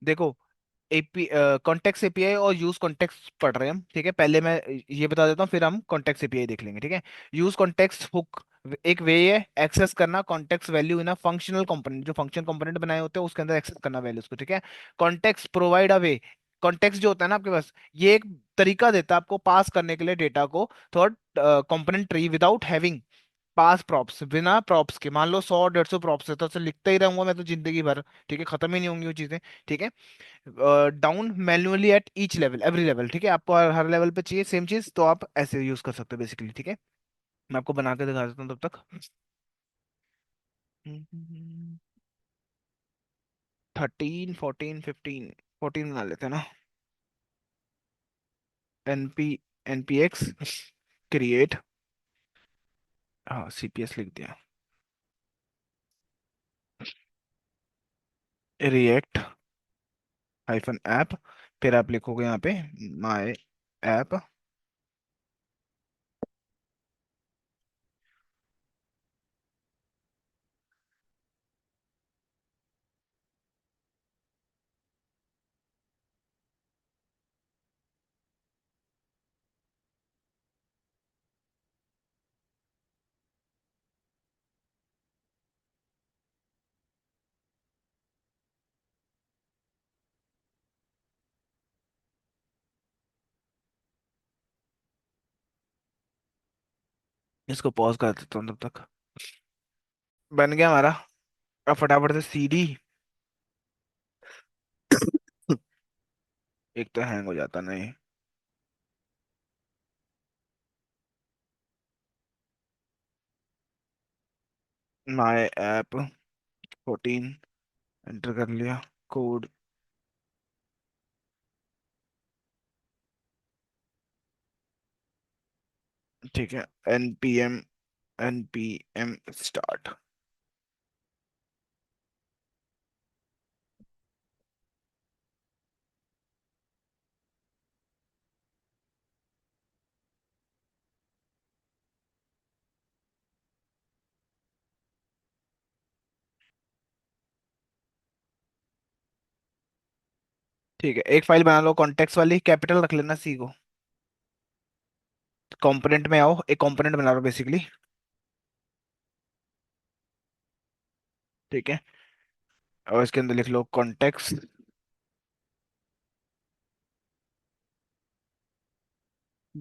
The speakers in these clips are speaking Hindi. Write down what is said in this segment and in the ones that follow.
देखो, एपी कॉन्टेक्स्ट एपीआई और यूज कॉन्टेक्स्ट पढ़ रहे हैं हम, ठीक है। पहले मैं ये बता देता हूँ, फिर हम कॉन्टेक्स्ट एपीआई देख लेंगे, ठीक है। यूज कॉन्टेक्स्ट हुक एक वे है एक्सेस करना context value in a functional component, जो फंक्शन कंपोनेंट बनाए होते हैं उसके अंदर एक्सेस करना वैल्यूज को, ठीक है। Context provide a way, context जो होता है ना आपके पास, ये एक तरीका देता है आपको पास करने के लिए डेटा को third component tree without having pass props, बिना प्रॉप्स के। मान लो 100 150 प्रॉप्स है तो उसे लिखता ही रहूंगा मैं तो जिंदगी भर, ठीक है, खत्म ही नहीं होंगी वो चीजें, ठीक है। Down manually at each level, every level, ठीक है। आपको हर लेवल पे चाहिए सेम चीज तो आप ऐसे यूज कर सकते हो बेसिकली, ठीक है। मैं आपको बना के दिखा देता हूँ तब तक। 13 14 15, 14 बना लेते हैं ना। एनपी एनपीएक्स क्रिएट, हाँ सीपीएस लिख दिया, रिएक्ट हाइफन ऐप, फिर आप लिखोगे यहाँ पे माई ऐप। इसको पॉज कर देता हूँ तब तक। बन गया हमारा। अब फटाफट से सीडी। एक तो हैंग हो जाता नहीं। माई ऐप 14 एंटर कर लिया कोड, ठीक है। npm npm start. ठीक है, एक फाइल बना लो कॉन्टेक्स्ट वाली, कैपिटल रख लेना सी को। कंपोनेंट में आओ, एक कंपोनेंट बना लो बेसिकली, ठीक है। और इसके अंदर लिख लो कॉन्टेक्स्ट,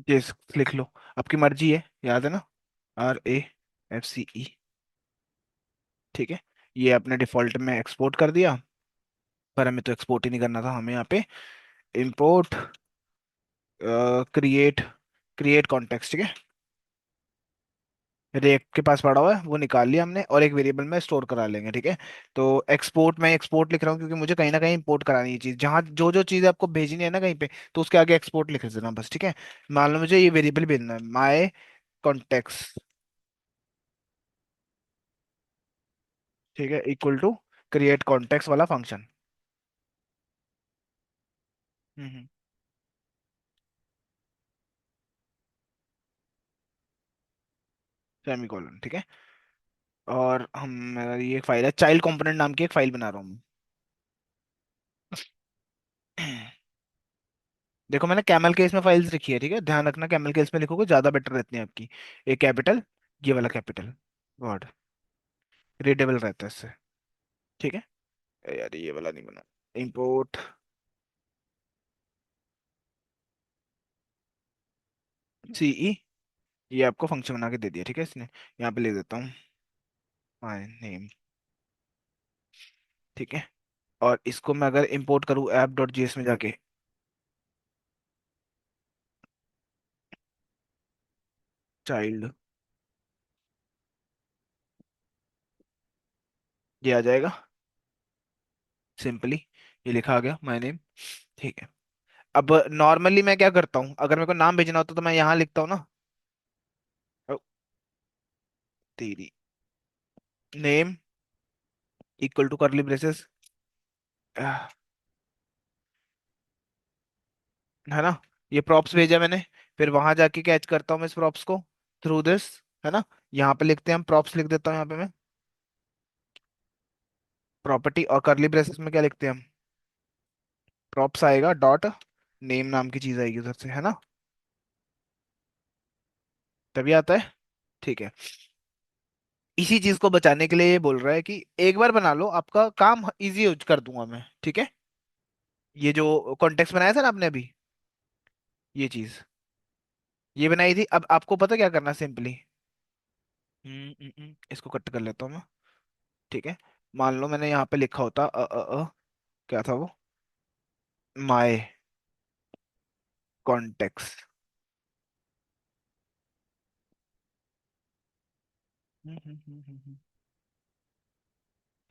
जिस लिख लो, आपकी मर्जी है, याद है ना, RAFCE, ठीक है। ये अपने डिफॉल्ट में एक्सपोर्ट कर दिया, पर हमें तो एक्सपोर्ट ही नहीं करना था, हमें यहाँ पे इंपोर्ट क्रिएट क्रिएट कॉन्टेक्स्ट, ठीक है। रिएक्ट के पास पड़ा हुआ है वो निकाल लिया हमने, और एक वेरिएबल में स्टोर करा लेंगे, ठीक है। तो एक्सपोर्ट, मैं एक्सपोर्ट लिख रहा हूँ क्योंकि मुझे कहीं ना कहीं इंपोर्ट करानी है चीज, जहाँ जो जो चीज़ आपको भेजनी है ना कहीं पे, तो उसके आगे एक्सपोर्ट लिख देना बस, ठीक है। मान लो मुझे ये वेरिएबल भेजना है माई कॉन्टेक्ट, ठीक है, इक्वल टू क्रिएट कॉन्टेक्स्ट वाला फंक्शन। हम्म। सेमीकोलन, ठीक है। और हम, मेरा ये एक फाइल है चाइल्ड कंपोनेंट नाम की, एक फाइल बना रहा हूँ मैं। देखो मैंने कैमल केस में फाइल्स लिखी है, ठीक है, ध्यान रखना कैमल केस में लिखोगे ज्यादा बेटर रहती है आपकी। एक कैपिटल, ये वाला कैपिटल वर्ड रीडेबल रहता है इससे, ठीक है। यार ये वाला नहीं बना, इंपोर्ट CE, ये आपको फंक्शन बना के दे दिया, ठीक है इसने। यहाँ पे ले देता हूँ माय नेम, ठीक है। और इसको मैं अगर इंपोर्ट करूँ app.js में जाके, चाइल्ड, ये आ जाएगा सिंपली, ये लिखा आ गया माय नेम, ठीक है। अब नॉर्मली मैं क्या करता हूँ, अगर मेरे को नाम भेजना होता तो मैं यहाँ लिखता हूँ ना, ओ, तेरी name equal to curly braces, है ना। ये प्रॉप्स भेजा मैंने, फिर वहां जाके कैच करता हूँ मैं इस प्रॉप्स को थ्रू दिस, है ना। यहाँ पे लिखते हैं हम प्रॉप्स, लिख देता हूँ यहाँ पे मैं प्रॉपर्टी, और करली ब्रेसेस में क्या लिखते हैं हम, प्रॉप्स आएगा डॉट नेम नाम की चीज आएगी उधर से, है ना? तभी आता है। ठीक है। इसी चीज को बचाने के लिए ये बोल रहा है कि एक बार बना लो, आपका काम इजी कर दूंगा मैं, ठीक है? ये जो कॉन्टेक्स्ट बनाया था ना आपने अभी, ये चीज ये बनाई थी। अब आपको पता क्या करना, सिंपली इसको कट कर लेता हूँ मैं। ठीक है। मान लो मैंने यहाँ पे लिखा होता क्या था वो, माय कॉन्टेक्स्ट।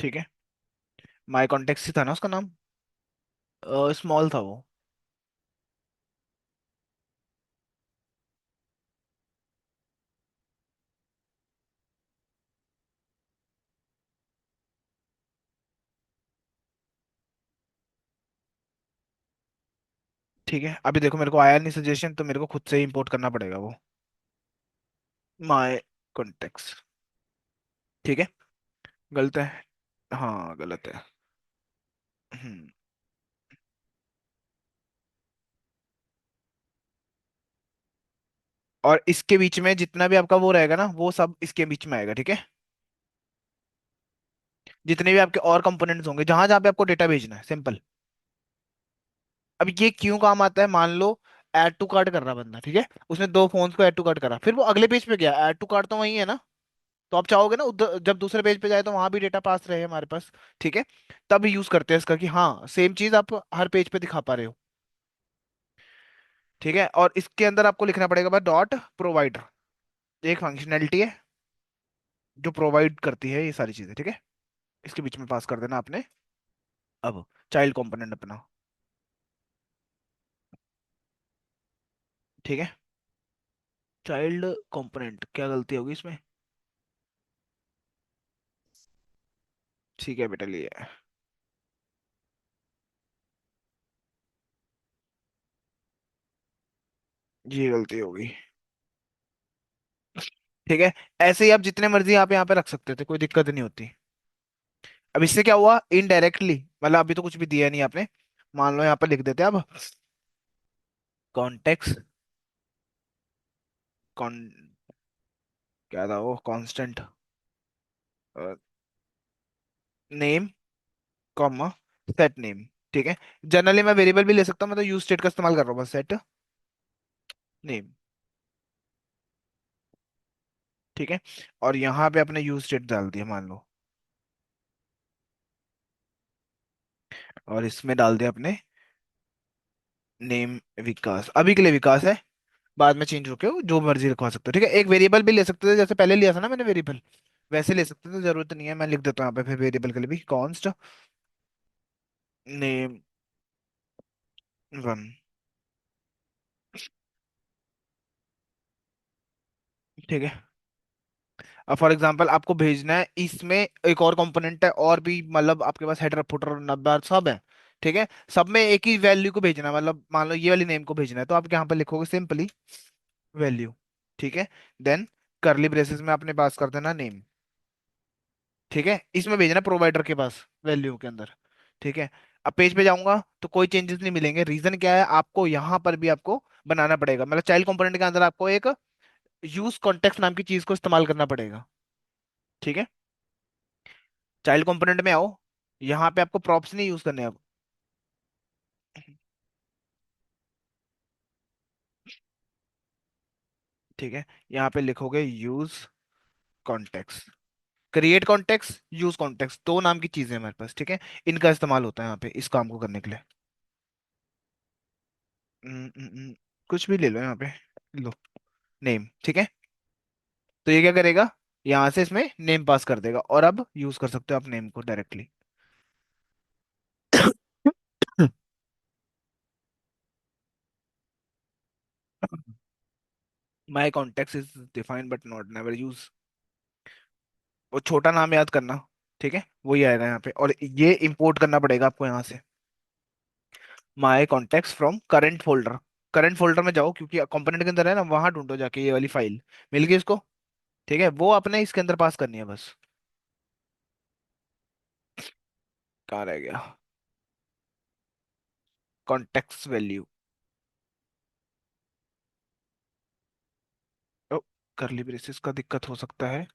ठीक है। माय कॉन्टेक्स्ट ही था ना उसका नाम? स्मॉल था वो। ठीक है, अभी देखो मेरे को आया नहीं सजेशन, तो मेरे को खुद से ही इंपोर्ट करना पड़ेगा वो, माय कॉन्टेक्स्ट। ठीक है। गलत है। हाँ गलत है। हम्म। और इसके बीच में जितना भी आपका वो रहेगा ना, वो सब इसके बीच में आएगा, ठीक है? जितने भी आपके और कंपोनेंट्स होंगे, जहां जहां पे आपको डेटा भेजना है, सिंपल। अब ये क्यों काम आता है, मान लो ऐड टू कार्ट कर रहा बंदा, ठीक है? उसने दो फोन्स को ऐड टू कार्ट करा, फिर वो अगले पेज पे गया, ऐड टू कार्ट तो वही है ना? तो आप चाहोगे ना जब दूसरे पेज पे जाए तो वहां भी डेटा पास रहे हमारे पास। ठीक है। तब यूज करते हैं इसका कि हाँ सेम चीज आप हर पेज पे दिखा पा रहे हो। ठीक है। और इसके अंदर आपको लिखना पड़ेगा बस डॉट प्रोवाइड, एक फंक्शनैलिटी है जो प्रोवाइड करती है ये सारी चीजें, ठीक है? इसके बीच में पास कर देना आपने। अब चाइल्ड कंपोनेंट अपना। ठीक है। चाइल्ड कंपोनेंट क्या गलती होगी इसमें? ठीक है बेटा, लिए ये गलती होगी। ठीक है। ऐसे ही आप जितने मर्जी यहाँ पे रख सकते थे, कोई दिक्कत नहीं होती। अब इससे क्या हुआ इनडायरेक्टली, मतलब अभी तो कुछ भी दिया नहीं आपने। मान लो यहाँ पर लिख देते हैं अब, कॉन्टेक्स्ट कॉन क्या था वो, constant name comma set name. ठीक है। जनरली मैं वेरिएबल भी ले सकता हूँ, मैं तो यूज स्टेट का इस्तेमाल कर रहा हूँ, बस सेट नेम। ठीक है। और यहाँ पे अपने यूज स्टेट डाल दिया मान लो, और इसमें डाल दिया अपने नेम विकास, अभी के लिए विकास है। बाद में चेंज होके जो मर्जी लिखवा सकते हो, ठीक है? एक वेरिएबल भी ले सकते थे, जैसे पहले लिया था ना मैंने वेरिएबल, वैसे ले सकते थे, जरूरत नहीं है। मैं लिख देता हूँ यहाँ पे फिर वेरिएबल के लिए भी, कॉन्स्ट नेम वन। ठीक है। अब फॉर एग्जांपल आपको भेजना है, इसमें एक और कंपोनेंट है और भी, मतलब आपके पास हेडर फुटर नंबर सब है। ठीक है। सब में एक ही वैल्यू को भेजना है, मतलब मान लो ये वाली नेम को भेजना है, तो आप यहाँ पे लिखोगे सिंपली वैल्यू। ठीक है। देन करली ब्रेसेस में आपने पास कर देना नेम। ठीक है। इसमें भेजना प्रोवाइडर के पास वैल्यू के अंदर। ठीक है। अब पेज पे जाऊंगा तो कोई चेंजेस नहीं मिलेंगे, रीजन क्या है, आपको यहाँ पर भी आपको बनाना पड़ेगा, मतलब चाइल्ड कंपोनेंट के अंदर आपको एक यूज कॉन्टेक्स्ट नाम की चीज को इस्तेमाल करना पड़ेगा। ठीक है। चाइल्ड कंपोनेंट में आओ, यहाँ पे आपको प्रॉप्स नहीं यूज करने अब। ठीक है। यहाँ पे लिखोगे use context, create context, use context, दो नाम की चीजें हैं हमारे पास, ठीक है? इनका इस्तेमाल होता है यहाँ पे इस काम को करने के लिए। कुछ भी ले लो यहाँ पे, लो नेम। ठीक है। तो ये क्या करेगा, यहाँ से इसमें नेम पास कर देगा, और अब यूज कर सकते हो आप नेम को directly. My contact is defined but not never use, वो छोटा नाम याद करना। ठीक है, वही आएगा यहाँ पे, और ये इंपोर्ट करना पड़ेगा आपको यहाँ से, my contact from current folder. Current folder में जाओ, क्योंकि कंपोनेंट के अंदर है ना, वहां ढूंढो जाके ये वाली फाइल, मिल गई इसको? ठीक है, वो अपने इसके अंदर पास करनी है बस। कहाँ रह गया? Context value. ओ, करली ब्रेसेस का दिक्कत हो सकता है।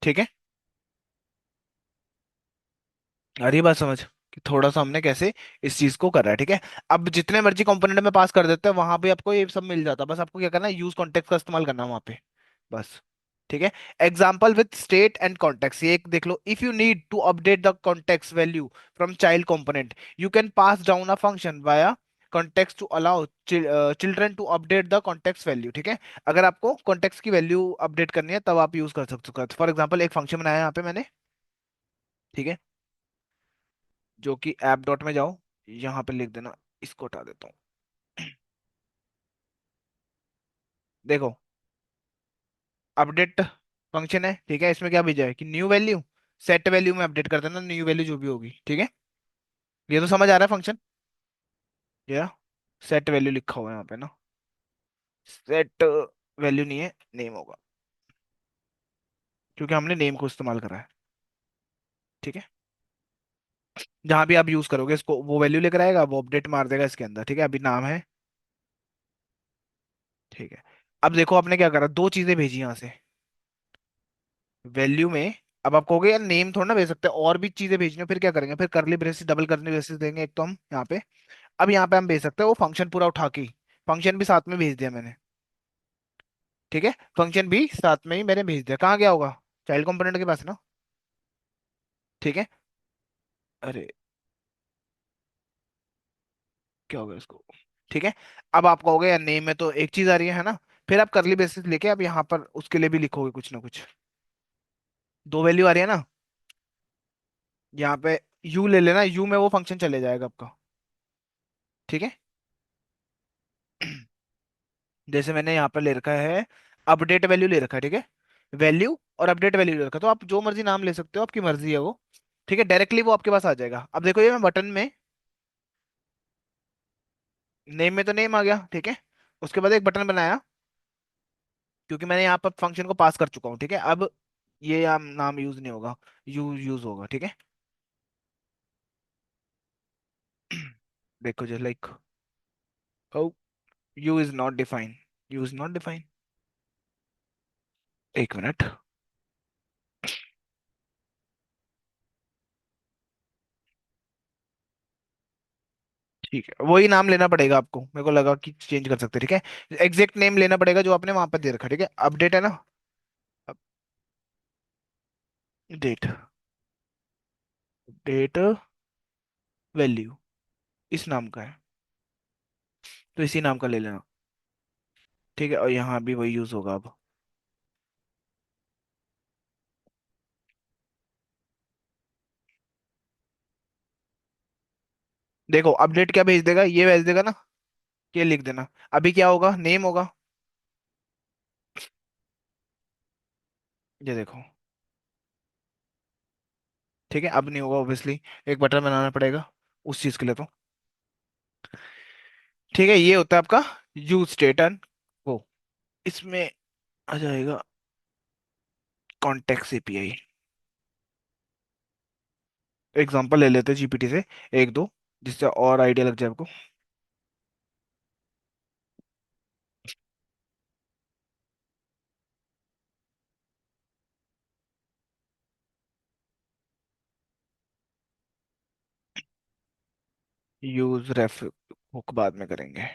ठीक है। आ रही है बात समझ कि थोड़ा सा हमने कैसे इस चीज को करा है, ठीक है। अब जितने मर्जी कंपोनेंट में पास कर देते हैं वहां पे आपको ये सब मिल जाता है, बस आपको क्या करना है, यूज कॉन्टेक्स्ट का इस्तेमाल करना है वहां पे, बस। ठीक है। Example with state and context, ये एक देख लो। If you need to update the context value from child component, you can pass down a function via context to allow children to update the context value, ठीक है। अगर आपको कॉन्टेक्स्ट की वैल्यू अपडेट करनी है तब आप यूज कर सकते हो। फॉर एग्जाम्पल एक फंक्शन बनाया है यहाँ पे मैंने, ठीक है, जो कि ऐप डॉट में जाओ, यहाँ पे लिख देना, इसको हटा देता हूँ। देखो, अपडेट फंक्शन है, ठीक है। इसमें क्या भेजा है कि न्यू वैल्यू, सेट वैल्यू में अपडेट कर देना न्यू वैल्यू जो भी होगी, ठीक है। ये तो समझ आ रहा है फंक्शन, या सेट वैल्यू लिखा हुआ है यहाँ पे ना, सेट वैल्यू नहीं है, नेम होगा, क्योंकि हमने नेम को इस्तेमाल करा है, ठीक है। जहां भी आप यूज करोगे इसको, वो वैल्यू लेकर आएगा, वो अपडेट मार देगा इसके अंदर, ठीक है। अभी नाम है, ठीक है। अब देखो आपने क्या करा, दो चीजें भेजी यहाँ से वैल्यू में। अब आप कहोगे यार नेम थोड़ा ना भेज सकते, और भी चीजें भेजनी हो, फिर क्या करेंगे, फिर करली ब्रेसेस डबल करली ब्रेसेस देंगे एक तो हम यहाँ पे। अब यहाँ पे हम भेज सकते हैं वो फंक्शन पूरा उठा के, फंक्शन भी साथ में भेज दिया मैंने, ठीक है। फंक्शन भी साथ में ही मैंने भेज दिया, कहाँ गया होगा, चाइल्ड कंपोनेंट के पास ना, ठीक है। अरे, क्या होगा इसको, ठीक है। अब आप कहोगे यार नेम में तो एक चीज आ रही है ना, फिर आप करली ब्रेसेस लेके अब यहाँ पर उसके लिए भी लिखोगे कुछ ना कुछ, दो वैल्यू आ रही है ना, यहाँ पे यू ले लेना, यू में वो फंक्शन चले जाएगा आपका, ठीक है। जैसे मैंने यहाँ पर ले रखा है, अपडेट वैल्यू ले रखा है, ठीक है। वैल्यू और अपडेट वैल्यू ले रखा है, तो आप जो मर्जी नाम ले सकते हो, आपकी मर्जी है वो, ठीक है। डायरेक्टली वो आपके पास आ जाएगा। अब देखो ये मैं बटन में, नेम में तो नेम आ गया, ठीक है। उसके बाद एक बटन बनाया, क्योंकि मैंने यहाँ पर फंक्शन को पास कर चुका हूँ, ठीक है। अब ये यहाँ नाम यूज नहीं होगा, यू यूज होगा, ठीक है। देखो जस्ट लाइक, ओ, you is not define, you is not define, एक मिनट। ठीक है, वही नाम लेना पड़ेगा आपको, मेरे को लगा कि चेंज कर सकते हैं, ठीक है। एग्जैक्ट नेम लेना पड़ेगा जो आपने वहां पर दे रखा, ठीक है। अपडेट है ना, डेट, डेट वैल्यू इस नाम का है, तो इसी नाम का ले लेना, ठीक है। और यहाँ भी वही यूज होगा अब। देखो अपडेट क्या भेज देगा, ये भेज देगा ना, ये लिख देना। अभी क्या होगा, नेम होगा, ये देखो, ठीक है। अब नहीं होगा ऑब्वियसली, एक बटन बनाना पड़ेगा उस चीज के लिए तो, ठीक है। ये होता है आपका यूज स्टेट एंड वो, इसमें आ जाएगा कॉन्टेक्स्ट एपीआई। एग्जांपल ले लेते हैं जीपीटी से एक दो, जिससे और आइडिया लग जाए आपको। यूज रेफ हुक बाद में करेंगे।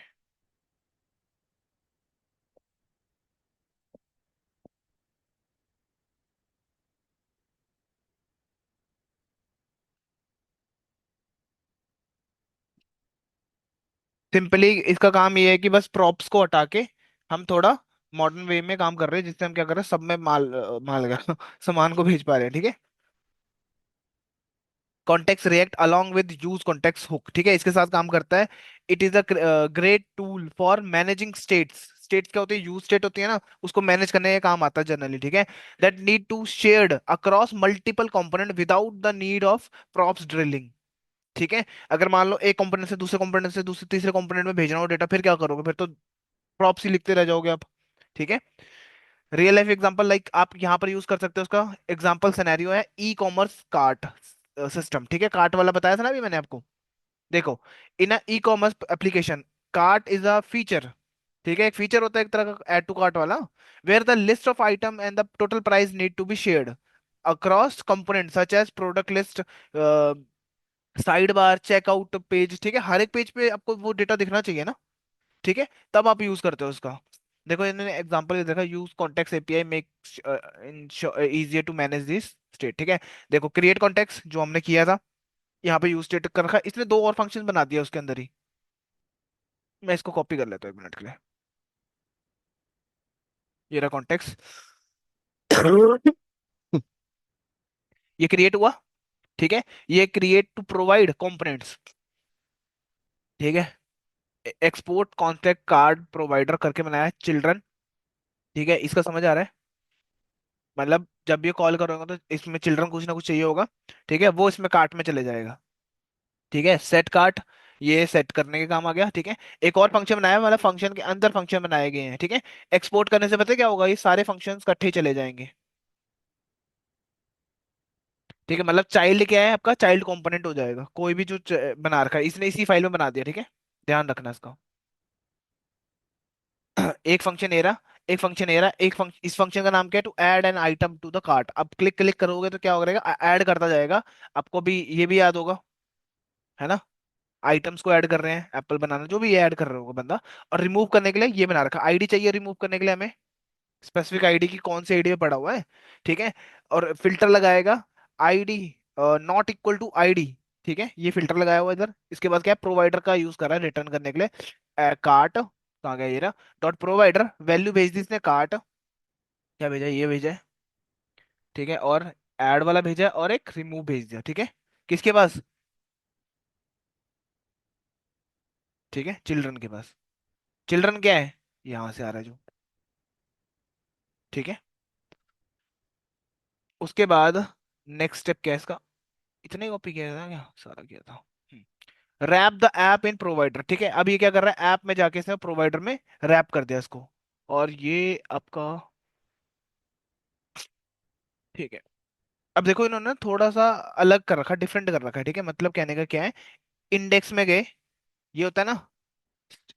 सिंपली इसका काम ये है कि बस प्रॉप्स को हटा के हम थोड़ा मॉडर्न वे में काम कर रहे हैं, जिससे हम क्या कर रहे हैं, सब में माल का सामान को भेज पा रहे हैं, ठीक है। Context react along with use context hook, ठीक है, इसके साथ काम करता है। It is a great tool for managing states. States क्या होती है, यूज स्टेट होती है ना, उसको मैनेज करने का काम आता है जनरली, ठीक है। That need to shared across multiple component without the need of props drilling, ठीक है। अगर मान लो एक कंपोनेंट से दूसरे कंपोनेंट से दूसरे तीसरे कंपोनेंट में भेजना हो डेटा, फिर क्या करोगे, फिर तो प्रॉप्स ही लिखते रह जाओगे आप, ठीक है। रियल लाइफ एग्जांपल लाइक आप यहाँ पर यूज कर सकते हो, उसका एग्जांपल सिनेरियो है ई कॉमर्स कार्ट, सिस्टम, ठीक है, कार्ट वाला बताया था ना अभी मैंने आपको। देखो, in e-commerce application, cart is a feature, ठीक है, एक फीचर होता है एक तरह का ऐड टू कार्ट वाला, where the list of item and the total price need to be shared across component such as product list, side bar, checkout page, ठीक है, हर एक पेज पे आपको वो डेटा दिखना चाहिए ना, ठीक है, तब आप यूज करते हो उसका। देखो इन्होंने एग्जांपल देखा, use context API make easier to manage this state, ठीक है। देखो क्रिएट कॉन्टेक्ट जो हमने किया था, यहाँ पे यूज स्टेट कर रखा है, इसने दो और फंक्शन बना दिया उसके अंदर ही। मैं इसको कॉपी कर लेता हूँ 1 मिनट के लिए। ये रहा कॉन्टेक्स्ट। ये क्रिएट हुआ, ठीक है। ये क्रिएट टू प्रोवाइड कंपोनेंट्स, ठीक है। एक्सपोर्ट कॉन्टेक्ट कार्ड प्रोवाइडर करके बनाया है चिल्ड्रन, ठीक है, इसका समझ आ रहा है। मतलब जब ये कॉल करोगे तो इसमें चिल्ड्रन कुछ ना कुछ चाहिए होगा, ठीक है, वो इसमें कार्ट में चले जाएगा, ठीक है। सेट कार्ट, ये सेट करने के काम आ गया, ठीक है। एक और फंक्शन बनाया है, मतलब फंक्शन के अंदर फंक्शन बनाए गए हैं, ठीक है। एक्सपोर्ट करने से पता है क्या होगा, ये सारे फंक्शंस इकट्ठे ही चले जाएंगे, ठीक है। मतलब चाइल्ड क्या है आपका, चाइल्ड कंपोनेंट हो जाएगा, कोई भी जो बना रखा है इसने इसी फाइल में बना दिया, ठीक है। ध्यान रखना इसका। एक फंक्शन एरा, एक फंक्शन एरा, एक फंक्शन, इस फंक्शन का नाम क्या है, to add an item to the cart. अब क्लिक क्लिक करोगे तो क्या हो रहेगा, ऐड करता जाएगा। आपको भी ये भी याद होगा, है ना, आइटम्स को ऐड कर रहे हैं, एप्पल बनाना जो भी ऐड कर रहे होगा बंदा। और रिमूव करने के लिए ये बना रखा, आईडी चाहिए रिमूव करने के लिए हमें, स्पेसिफिक आईडी की कौन सी आईडी में पड़ा हुआ है, ठीक है। और फिल्टर लगाएगा, ID not equal to ID, ठीक है, ये फिल्टर लगाया हुआ है इधर। इसके बाद क्या है, प्रोवाइडर का यूज कर रहा है रिटर्न करने के लिए, कार्ट कहाँ गया, ये रहा, डॉट प्रोवाइडर वैल्यू भेज दी इसने कार्ट, क्या भेजा, ये भेजा है, ठीक है। और ऐड वाला भेजा है और एक रिमूव भेज दिया, ठीक है, किसके पास, ठीक है, चिल्ड्रन के पास। चिल्ड्रन क्या है, यहाँ से आ रहा है जो, ठीक है। उसके बाद नेक्स्ट स्टेप क्या है इसका, इतने कॉपी किया था क्या, सारा किया था। Wrap the app in provider, ठीक है। अब ये क्या कर रहा है, ऐप में जाके इसने प्रोवाइडर में रैप कर दिया इसको। और ये आपका, ठीक है। अब देखो इन्होंने थोड़ा सा अलग कर रखा, डिफरेंट कर रखा है, ठीक है। मतलब कहने का क्या है, इंडेक्स में गए, ये होता है ना,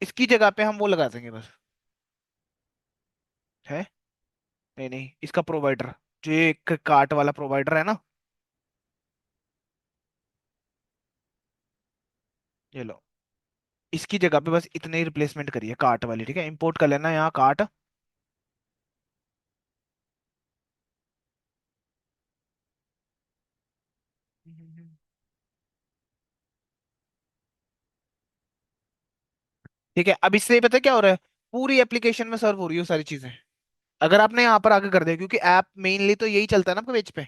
इसकी जगह पे हम वो लगा देंगे बस, है, नहीं नहीं, इसका प्रोवाइडर, जो ये कार्ट वाला प्रोवाइडर है ना, ये लो, इसकी जगह पे बस इतने ही रिप्लेसमेंट करिए कार्ट वाली, ठीक है। इंपोर्ट कर लेना यहाँ कार्ट, ठीक है। अब इससे पता है क्या हो रहा है, पूरी एप्लीकेशन में सर्व हो रही है वो सारी चीजें, अगर आपने यहाँ पर आगे कर दिया, क्योंकि ऐप मेनली तो यही चलता है ना आपके पेज पे,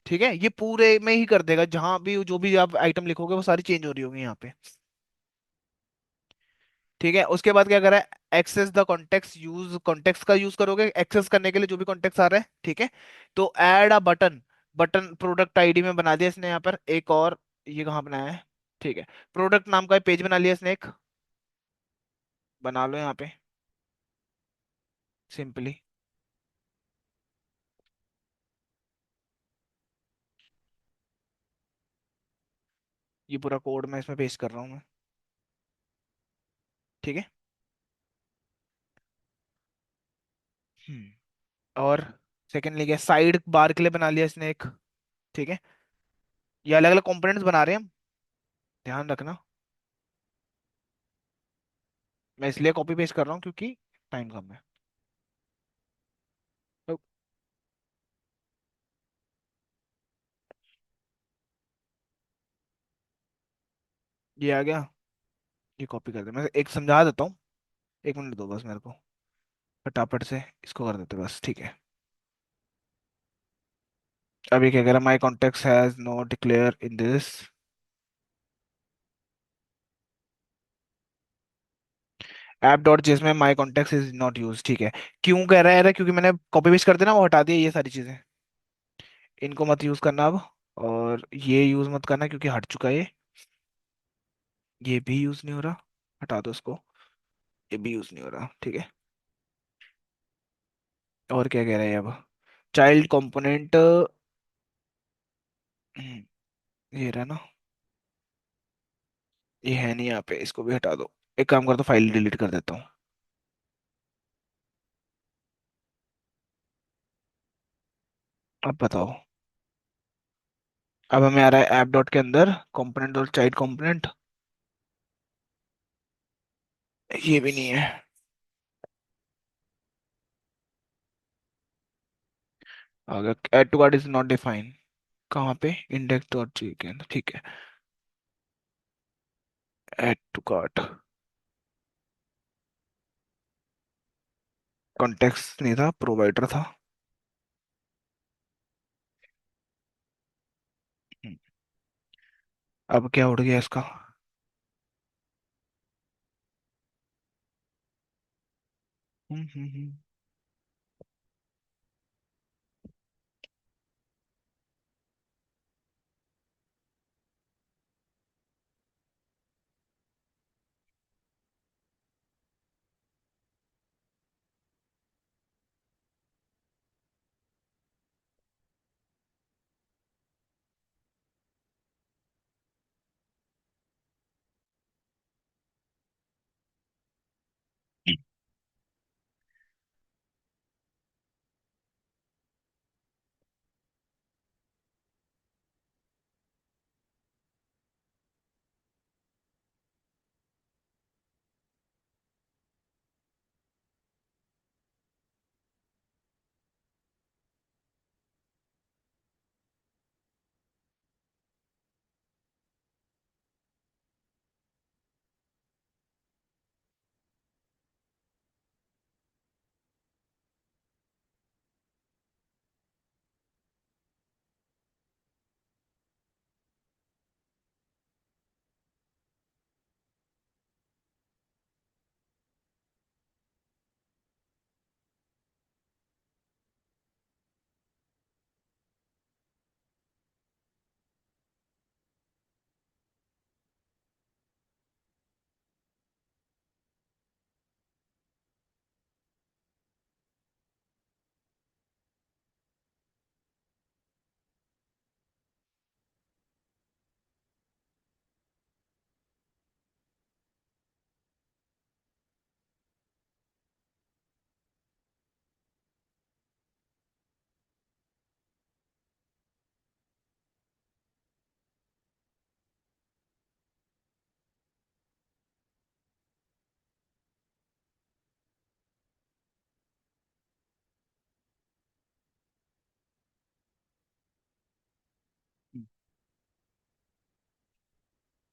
ठीक है, ये पूरे में ही कर देगा, जहां भी जो भी आप आइटम लिखोगे वो सारी चेंज हो रही होंगी यहाँ पे, ठीक है। उसके बाद क्या करा है, access the context, use context का यूज करोगे एक्सेस करने के लिए जो भी कॉन्टेक्ट आ रहा है, ठीक है। तो add a button, button product ID में बना दिया इसने यहाँ पर एक और, ये कहाँ बनाया है, ठीक है। प्रोडक्ट नाम का पेज बना लिया इसने एक, बना लो यहाँ पे सिंपली। ये पूरा कोड मैं इसमें पेस्ट कर रहा हूँ मैं, ठीक है। और सेकेंडली क्या, साइड बार के लिए बना लिया इसने एक, ठीक है। ये अलग अलग कंपोनेंट्स बना रहे हैं हम, ध्यान रखना। मैं इसलिए कॉपी पेस्ट कर रहा हूँ क्योंकि टाइम कम है। तो ये आ गया, ये कॉपी कर दे, मैं एक समझा देता हूँ, 1 मिनट दो बस मेरे को, फटाफट से इसको कर देते बस, ठीक है। अभी क्या कह रहा है, my contact has not declare in this app dot जिसमें my contact is not use, ठीक है। क्यों कह रहा है यार, क्योंकि मैंने कॉपी पेस्ट कर देना, वो हटा दिया ये सारी चीजें, इनको मत यूज करना अब। और ये यूज मत करना क्योंकि हट चुका है ये भी यूज नहीं हो रहा, हटा दो इसको, ये भी यूज नहीं हो रहा, ठीक है। और क्या कह रहा है अब, चाइल्ड कंपोनेंट, ये रहा ना। ये है नहीं यहाँ पे, इसको भी हटा दो। एक काम करता हूँ, फाइल डिलीट कर देता हूँ। अब बताओ। अब हमें आ रहा है ऐप डॉट के अंदर कंपोनेंट और चाइल्ड कंपोनेंट। ये भी नहीं है। अगर add to cart is not define, कहाँ पे? इंडेक्स डॉट जी के अंदर, ठीक है। Add to cart. कॉन्टेक्स्ट नहीं था, प्रोवाइडर था। हम्म, अब क्या उड़ गया इसका? हम्म।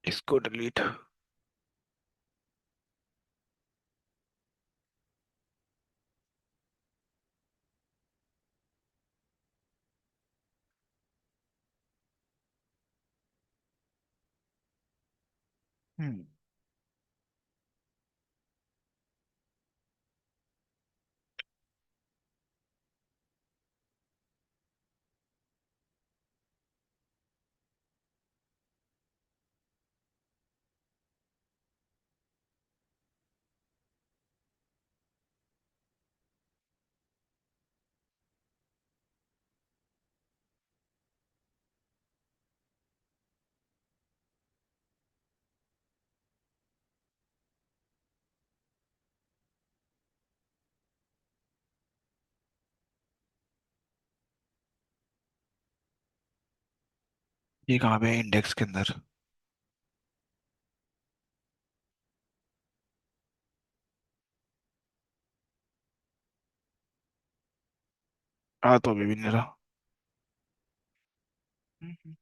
इसको डिलीट। हम्म। ये कहाँ पे है इंडेक्स के अंदर? तो अभी भी नहीं रहा। हम्म।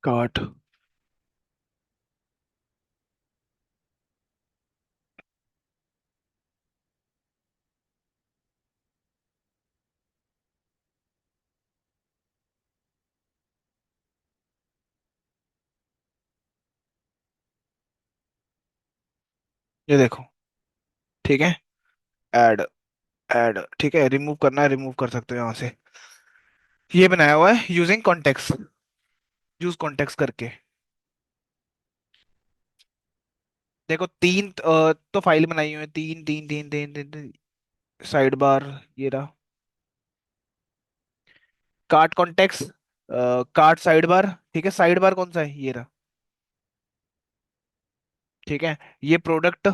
कार्ट। ये देखो, ठीक है। ऐड, ऐड, ठीक है, रिमूव करना है, रिमूव कर सकते हो यहाँ से। ये बनाया हुआ है यूजिंग कॉन्टेक्स्ट, यूज कॉन्टेक्स्ट करके। देखो तीन तो फाइल बनाई हुई है, तीन तीन तीन तीन तीन, तीन साइड बार। ये रहा cart context, cart side bar. ठीक है, साइड बार कौन सा है, ये रहा। ठीक है, ये प्रोडक्ट,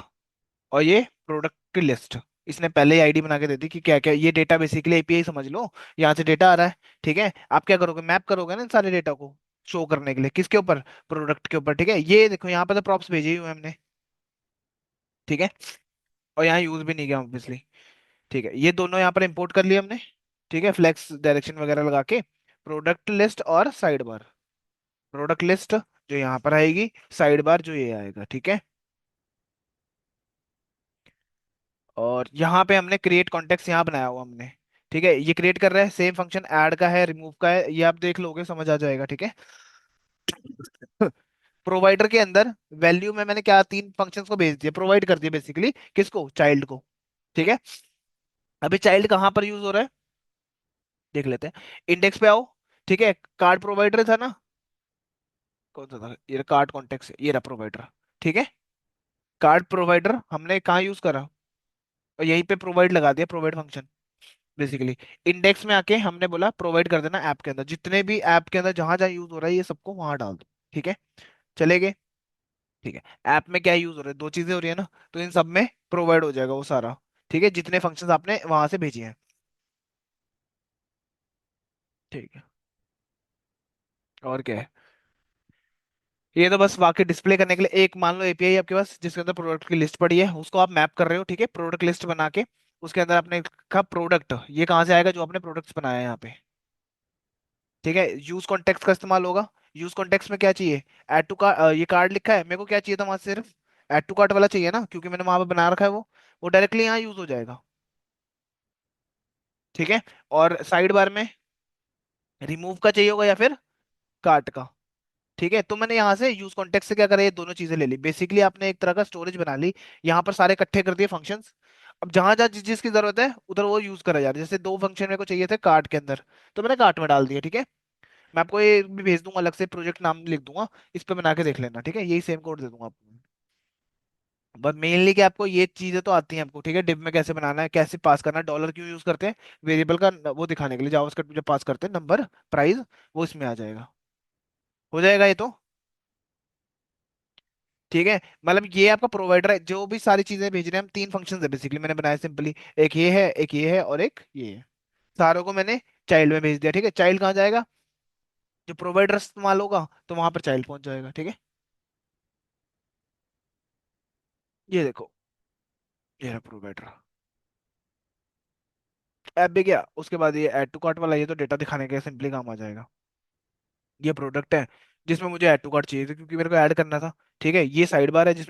और ये प्रोडक्ट की लिस्ट। इसने पहले ही आईडी बना के दे दी कि क्या क्या, ये डेटा बेसिकली एपीआई समझ लो, यहाँ से डेटा आ रहा है। ठीक है, आप क्या करोगे, मैप करोगे ना इन सारे डेटा को शो करने के लिए, किसके ऊपर, प्रोडक्ट के ऊपर। ठीक है, ये देखो यहाँ पे तो प्रॉप्स भेजे ही हुए हैं हमने। ठीक है, और यहाँ यूज भी नहीं किया ऑब्वियसली। ठीक है, ये दोनों यहाँ पर इंपोर्ट कर लिए हमने। ठीक है, फ्लेक्स डायरेक्शन वगैरह लगा के, प्रोडक्ट लिस्ट और साइड बार। प्रोडक्ट लिस्ट जो यहाँ पर आएगी, साइड बार जो ये आएगा। ठीक है, और यहाँ पे हमने क्रिएट कॉन्टेक्स्ट यहाँ बनाया हुआ हमने। ठीक है, ये क्रिएट कर रहा है, सेम फंक्शन ऐड का है, रिमूव का है, ये आप देख लोगे समझ आ जाएगा। ठीक है, प्रोवाइडर के अंदर वैल्यू में मैंने क्या, तीन फंक्शंस को भेज दिया, प्रोवाइड कर दिया बेसिकली, किसको, चाइल्ड को। ठीक है, अभी चाइल्ड कहाँ पर यूज हो रहा है, देख लेते हैं। इंडेक्स पे आओ। ठीक है, कार्ड प्रोवाइडर था ना, कौन सा था, ये कार्ड कॉन्टेक्स्ट, ये रहा प्रोवाइडर। ठीक है, कार्ड प्रोवाइडर हमने कहाँ यूज करा, और यहीं पे प्रोवाइड लगा दिया, प्रोवाइड फंक्शन बेसिकली। इंडेक्स में आके हमने बोला प्रोवाइड कर देना ऐप के अंदर, जितने भी ऐप के अंदर जहां जहां यूज हो रहा है ये सबको वहां डाल दो। ठीक है, चलेंगे। ठीक है, ऐप में क्या यूज हो रहा है, दो चीजें हो रही है ना, तो इन सब में प्रोवाइड हो जाएगा वो सारा। ठीक है, जितने फंक्शंस आपने वहां से भेजे हैं। ठीक है, और क्या है, ये तो बस बाकी डिस्प्ले करने के लिए, एक मान लो एपीआई आपके पास जिसके अंदर प्रोडक्ट की लिस्ट पड़ी है, उसको आप मैप कर रहे हो। ठीक है, प्रोडक्ट लिस्ट बना के उसके अंदर आपने कहा प्रोडक्ट, ये कहाँ से आएगा, जो आपने प्रोडक्ट्स बनाया है यहाँ पे। ठीक है, यूज कॉन्टेक्स्ट का इस्तेमाल होगा। यूज कॉन्टेक्स्ट में क्या चाहिए, ऐड टू कार्ड, ये कार्ड लिखा है, मेरे को क्या चाहिए था वहां से, सिर्फ ऐड टू कार्ट वाला चाहिए ना, क्योंकि मैंने वहां पे बना रखा है वो डायरेक्टली यहाँ यूज हो जाएगा। ठीक है, और साइड बार में रिमूव का चाहिए होगा या फिर कार्ट का। ठीक है, तो मैंने यहाँ से यूज कॉन्टेक्स्ट से क्या करा, ये दोनों चीजें ले ली, बेसिकली आपने एक तरह का स्टोरेज बना ली, यहाँ पर सारे इकट्ठे कर दिए फंक्शंस। अब जहां जहां जिस जिसकी जरूरत है उधर वो यूज करा जा रहा है, जैसे दो फंक्शन मेरे को चाहिए थे कार्ट के अंदर, तो मैंने कार्ट में डाल दिया। ठीक है, मैं आपको ये भी भेज दूंगा, अलग से प्रोजेक्ट नाम लिख दूंगा, इस पे बना के देख लेना। ठीक है, यही सेम कोड दे दूंगा आपको। बस मेनली कि आपको ये चीजें तो आती हैं आपको। ठीक है, डिव में कैसे बनाना है, कैसे पास करना है, डॉलर क्यों यूज करते हैं, वेरिएबल का वो दिखाने के लिए, जावास्क्रिप्ट जब पास करते हैं नंबर, प्राइस, वो इसमें आ जाएगा। हो जाएगा ये तो। ठीक है, मतलब ये आपका प्रोवाइडर है, जो भी सारी चीजें भेज रहे हैं हम, तीन फंक्शंस है बेसिकली मैंने बनाया सिंपली, एक ये है, एक ये है, और एक ये है। सारों को मैंने चाइल्ड में भेज दिया। ठीक है, चाइल्ड कहाँ जाएगा, जो प्रोवाइडर इस्तेमाल होगा तो वहां पर चाइल्ड पहुंच जाएगा। ठीक है, ये देखो, ये है प्रोवाइडर। ऐप भी गया, उसके बाद ये ऐड टू कार्ट वाला, ये तो डेटा दिखाने के सिंपली काम आ जाएगा। ये प्रोडक्ट है जिसमें मुझे ऐड टू कार्ट चाहिए था, क्योंकि मेरे को ऐड करना था। ठीक है, ये साइड बार है जिसमें